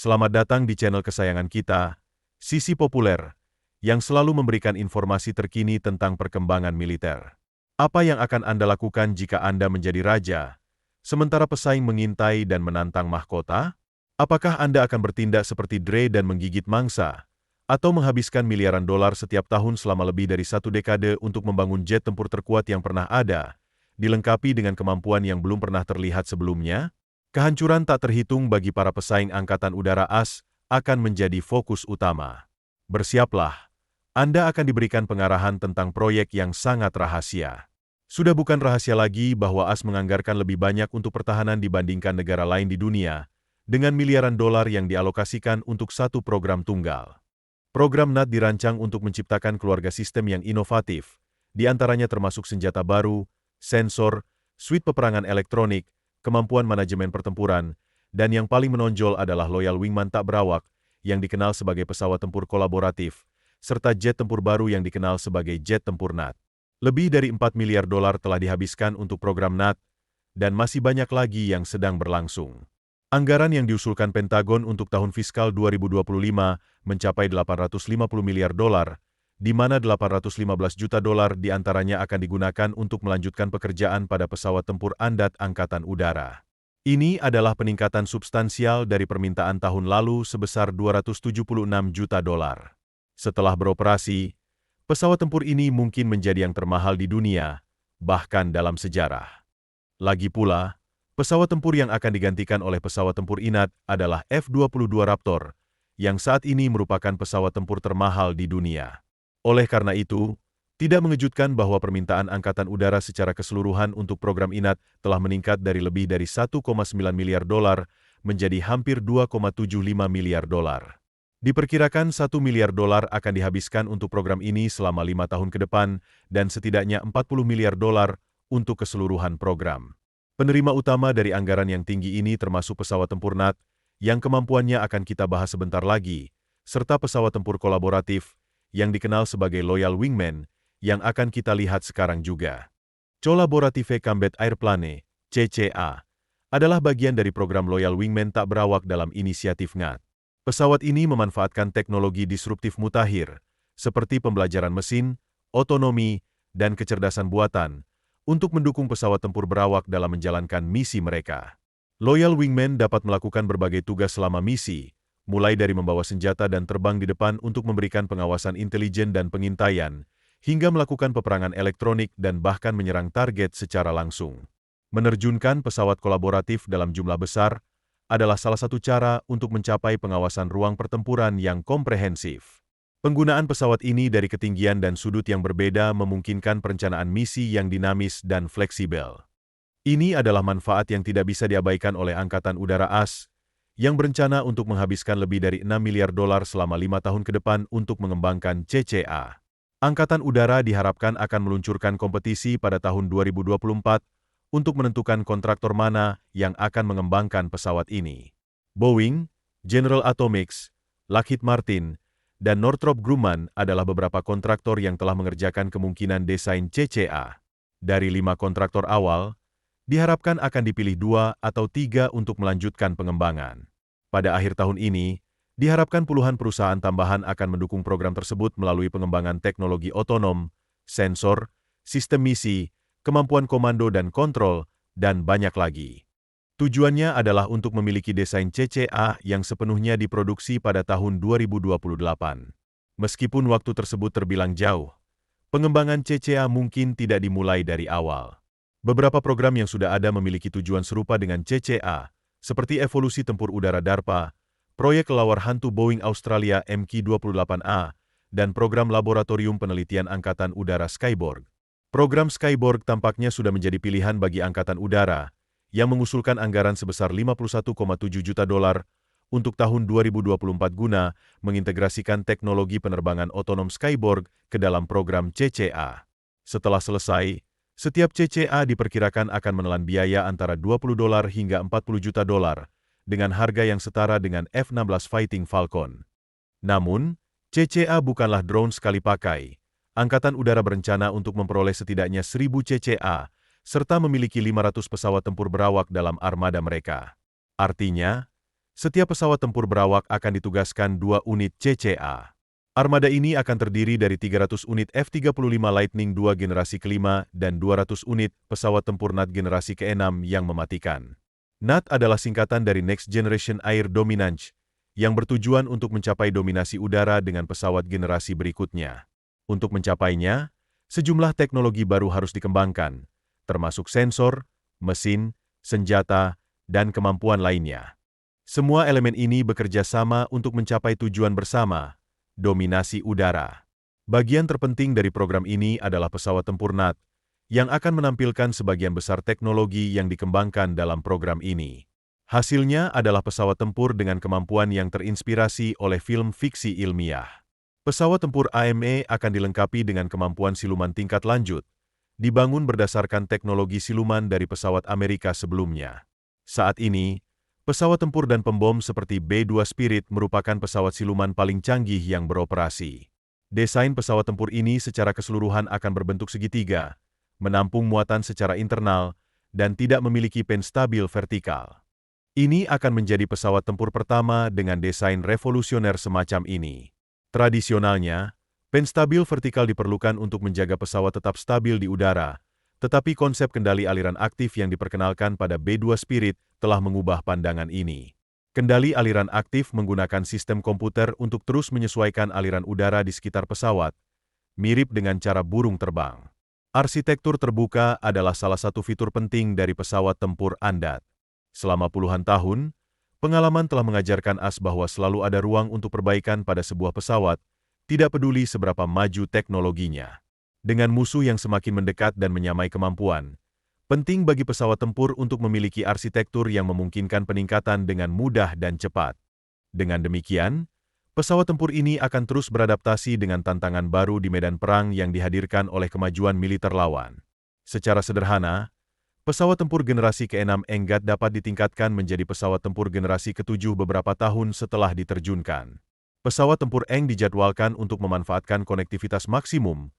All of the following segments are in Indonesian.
Selamat datang di channel kesayangan kita, Sisi Populer, yang selalu memberikan informasi terkini tentang perkembangan militer. Apa yang akan Anda lakukan jika Anda menjadi raja, sementara pesaing mengintai dan menantang mahkota? Apakah Anda akan bertindak seperti Dre dan menggigit mangsa, atau menghabiskan miliaran dolar setiap tahun selama lebih dari 1 dekade untuk membangun jet tempur terkuat yang pernah ada, dilengkapi dengan kemampuan yang belum pernah terlihat sebelumnya? Kehancuran tak terhitung bagi para pesaing Angkatan Udara AS akan menjadi fokus utama. Bersiaplah, Anda akan diberikan pengarahan tentang proyek yang sangat rahasia. Sudah bukan rahasia lagi bahwa AS menganggarkan lebih banyak untuk pertahanan dibandingkan negara lain di dunia, dengan miliaran dolar yang dialokasikan untuk satu program tunggal. Program NAT dirancang untuk menciptakan keluarga sistem yang inovatif, di antaranya termasuk senjata baru, sensor, suite peperangan elektronik, kemampuan manajemen pertempuran, dan yang paling menonjol adalah Loyal Wingman tak berawak, yang dikenal sebagai pesawat tempur kolaboratif, serta jet tempur baru yang dikenal sebagai jet tempur NAT. Lebih dari 4 miliar dolar telah dihabiskan untuk program NAT, dan masih banyak lagi yang sedang berlangsung. Anggaran yang diusulkan Pentagon untuk tahun fiskal 2025 mencapai 850 miliar dolar, di mana 815 juta dolar diantaranya akan digunakan untuk melanjutkan pekerjaan pada pesawat tempur Andat Angkatan Udara. Ini adalah peningkatan substansial dari permintaan tahun lalu sebesar 276 juta dolar. Setelah beroperasi, pesawat tempur ini mungkin menjadi yang termahal di dunia, bahkan dalam sejarah. Lagi pula, pesawat tempur yang akan digantikan oleh pesawat tempur Inat adalah F-22 Raptor, yang saat ini merupakan pesawat tempur termahal di dunia. Oleh karena itu, tidak mengejutkan bahwa permintaan Angkatan Udara secara keseluruhan untuk program Inat telah meningkat dari lebih dari 1,9 miliar dolar menjadi hampir 2,75 miliar dolar. Diperkirakan 1 miliar dolar akan dihabiskan untuk program ini selama 5 tahun ke depan dan setidaknya 40 miliar dolar untuk keseluruhan program. Penerima utama dari anggaran yang tinggi ini termasuk pesawat tempur NAT, yang kemampuannya akan kita bahas sebentar lagi, serta pesawat tempur kolaboratif, yang dikenal sebagai Loyal Wingman, yang akan kita lihat sekarang juga. Collaborative Combat Airplane, CCA, adalah bagian dari program Loyal Wingman tak berawak dalam inisiatif NAT. Pesawat ini memanfaatkan teknologi disruptif mutakhir, seperti pembelajaran mesin, otonomi, dan kecerdasan buatan, untuk mendukung pesawat tempur berawak dalam menjalankan misi mereka. Loyal Wingman dapat melakukan berbagai tugas selama misi, mulai dari membawa senjata dan terbang di depan untuk memberikan pengawasan intelijen dan pengintaian, hingga melakukan peperangan elektronik dan bahkan menyerang target secara langsung. Menerjunkan pesawat kolaboratif dalam jumlah besar adalah salah satu cara untuk mencapai pengawasan ruang pertempuran yang komprehensif. Penggunaan pesawat ini dari ketinggian dan sudut yang berbeda memungkinkan perencanaan misi yang dinamis dan fleksibel. Ini adalah manfaat yang tidak bisa diabaikan oleh Angkatan Udara AS, yang berencana untuk menghabiskan lebih dari 6 miliar dolar selama 5 tahun ke depan untuk mengembangkan CCA. Angkatan Udara diharapkan akan meluncurkan kompetisi pada tahun 2024 untuk menentukan kontraktor mana yang akan mengembangkan pesawat ini. Boeing, General Atomics, Lockheed Martin, dan Northrop Grumman adalah beberapa kontraktor yang telah mengerjakan kemungkinan desain CCA. Dari 5 kontraktor awal, diharapkan akan dipilih 2 atau 3 untuk melanjutkan pengembangan. Pada akhir tahun ini, diharapkan puluhan perusahaan tambahan akan mendukung program tersebut melalui pengembangan teknologi otonom, sensor, sistem misi, kemampuan komando dan kontrol, dan banyak lagi. Tujuannya adalah untuk memiliki desain CCA yang sepenuhnya diproduksi pada tahun 2028. Meskipun waktu tersebut terbilang jauh, pengembangan CCA mungkin tidak dimulai dari awal. Beberapa program yang sudah ada memiliki tujuan serupa dengan CCA, seperti evolusi tempur udara DARPA, proyek kelawar hantu Boeing Australia MQ-28A, dan program laboratorium penelitian Angkatan Udara Skyborg. Program Skyborg tampaknya sudah menjadi pilihan bagi Angkatan Udara, yang mengusulkan anggaran sebesar 51,7 juta dolar untuk tahun 2024 guna mengintegrasikan teknologi penerbangan otonom Skyborg ke dalam program CCA. Setelah selesai, setiap CCA diperkirakan akan menelan biaya antara 20 dolar hingga 40 juta dolar, dengan harga yang setara dengan F-16 Fighting Falcon. Namun, CCA bukanlah drone sekali pakai. Angkatan Udara berencana untuk memperoleh setidaknya 1.000 CCA, serta memiliki 500 pesawat tempur berawak dalam armada mereka. Artinya, Setiap pesawat tempur berawak akan ditugaskan 2 unit CCA. Armada ini akan terdiri dari 300 unit F-35 Lightning II generasi kelima dan 200 unit pesawat tempur NAD generasi ke-6 yang mematikan. NAD adalah singkatan dari Next Generation Air Dominance, yang bertujuan untuk mencapai dominasi udara dengan pesawat generasi berikutnya. Untuk mencapainya, sejumlah teknologi baru harus dikembangkan, termasuk sensor, mesin, senjata, dan kemampuan lainnya. Semua elemen ini bekerja sama untuk mencapai tujuan bersama, dominasi udara. Bagian terpenting dari program ini adalah pesawat tempur NAD, yang akan menampilkan sebagian besar teknologi yang dikembangkan dalam program ini. Hasilnya adalah pesawat tempur dengan kemampuan yang terinspirasi oleh film fiksi ilmiah. Pesawat tempur AME akan dilengkapi dengan kemampuan siluman tingkat lanjut, dibangun berdasarkan teknologi siluman dari pesawat Amerika sebelumnya. Saat ini, pesawat tempur dan pembom seperti B-2 Spirit merupakan pesawat siluman paling canggih yang beroperasi. Desain pesawat tempur ini secara keseluruhan akan berbentuk segitiga, menampung muatan secara internal, dan tidak memiliki penstabil vertikal. Ini akan menjadi pesawat tempur pertama dengan desain revolusioner semacam ini. Tradisionalnya, penstabil vertikal diperlukan untuk menjaga pesawat tetap stabil di udara, tetapi konsep kendali aliran aktif yang diperkenalkan pada B-2 Spirit telah mengubah pandangan ini. Kendali aliran aktif menggunakan sistem komputer untuk terus menyesuaikan aliran udara di sekitar pesawat, mirip dengan cara burung terbang. Arsitektur terbuka adalah salah satu fitur penting dari pesawat tempur Andad. Selama puluhan tahun, pengalaman telah mengajarkan AS bahwa selalu ada ruang untuk perbaikan pada sebuah pesawat, tidak peduli seberapa maju teknologinya. Dengan musuh yang semakin mendekat dan menyamai kemampuan, penting bagi pesawat tempur untuk memiliki arsitektur yang memungkinkan peningkatan dengan mudah dan cepat. Dengan demikian, pesawat tempur ini akan terus beradaptasi dengan tantangan baru di medan perang yang dihadirkan oleh kemajuan militer lawan. Secara sederhana, pesawat tempur generasi ke-6 Enggat dapat ditingkatkan menjadi pesawat tempur generasi ke-7 beberapa tahun setelah diterjunkan. Pesawat tempur Eng dijadwalkan untuk memanfaatkan konektivitas maksimum,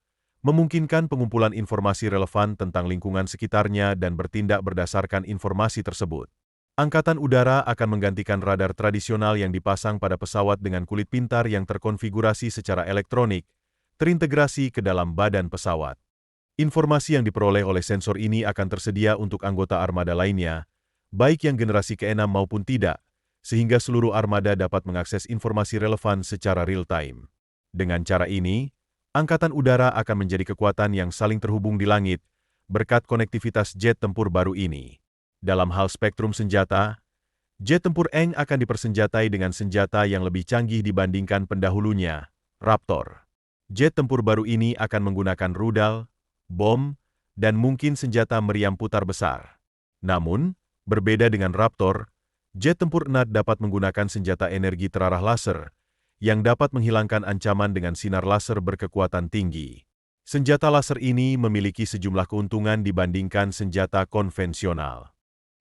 memungkinkan pengumpulan informasi relevan tentang lingkungan sekitarnya dan bertindak berdasarkan informasi tersebut. Angkatan Udara akan menggantikan radar tradisional yang dipasang pada pesawat dengan kulit pintar yang terkonfigurasi secara elektronik, terintegrasi ke dalam badan pesawat. Informasi yang diperoleh oleh sensor ini akan tersedia untuk anggota armada lainnya, baik yang generasi ke-6 maupun tidak, sehingga seluruh armada dapat mengakses informasi relevan secara real-time. Dengan cara ini, Angkatan Udara akan menjadi kekuatan yang saling terhubung di langit, berkat konektivitas jet tempur baru ini. Dalam hal spektrum senjata, jet tempur Eng akan dipersenjatai dengan senjata yang lebih canggih dibandingkan pendahulunya, Raptor. Jet tempur baru ini akan menggunakan rudal, bom, dan mungkin senjata meriam putar besar. Namun, berbeda dengan Raptor, jet tempur NAD dapat menggunakan senjata energi terarah laser, yang dapat menghilangkan ancaman dengan sinar laser berkekuatan tinggi. Senjata laser ini memiliki sejumlah keuntungan dibandingkan senjata konvensional.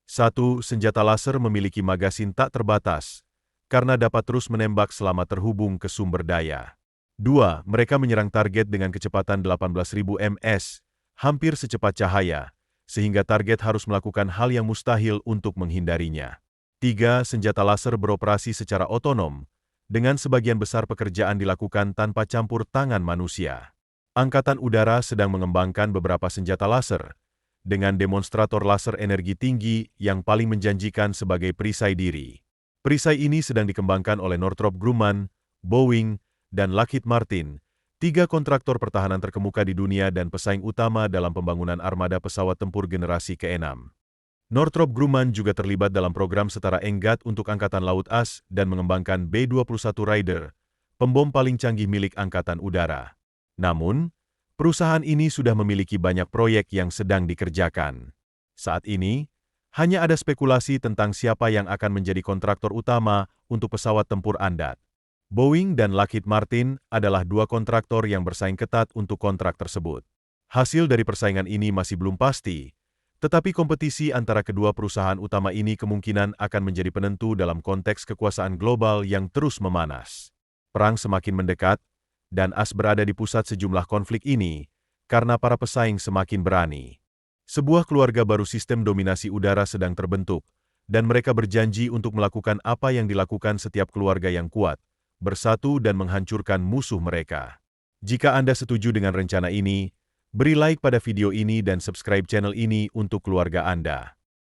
1. Senjata laser memiliki magasin tak terbatas, karena dapat terus menembak selama terhubung ke sumber daya. 2. Mereka menyerang target dengan kecepatan 18.000 ms, hampir secepat cahaya, sehingga target harus melakukan hal yang mustahil untuk menghindarinya. 3. Senjata laser beroperasi secara otonom, dengan sebagian besar pekerjaan dilakukan tanpa campur tangan manusia. Angkatan Udara sedang mengembangkan beberapa senjata laser, dengan demonstrator laser energi tinggi yang paling menjanjikan sebagai perisai diri. Perisai ini sedang dikembangkan oleh Northrop Grumman, Boeing, dan Lockheed Martin, 3 kontraktor pertahanan terkemuka di dunia dan pesaing utama dalam pembangunan armada pesawat tempur generasi ke-6. Northrop Grumman juga terlibat dalam program setara Enggat untuk Angkatan Laut AS dan mengembangkan B-21 Raider, pembom paling canggih milik Angkatan Udara. Namun, perusahaan ini sudah memiliki banyak proyek yang sedang dikerjakan. Saat ini, hanya ada spekulasi tentang siapa yang akan menjadi kontraktor utama untuk pesawat tempur Andad. Boeing dan Lockheed Martin adalah 2 kontraktor yang bersaing ketat untuk kontrak tersebut. Hasil dari persaingan ini masih belum pasti, tetapi kompetisi antara kedua perusahaan utama ini kemungkinan akan menjadi penentu dalam konteks kekuasaan global yang terus memanas. Perang semakin mendekat, dan AS berada di pusat sejumlah konflik ini, karena para pesaing semakin berani. Sebuah keluarga baru sistem dominasi udara sedang terbentuk, dan mereka berjanji untuk melakukan apa yang dilakukan setiap keluarga yang kuat, bersatu dan menghancurkan musuh mereka. Jika Anda setuju dengan rencana ini, beri like pada video ini dan subscribe channel ini untuk keluarga Anda.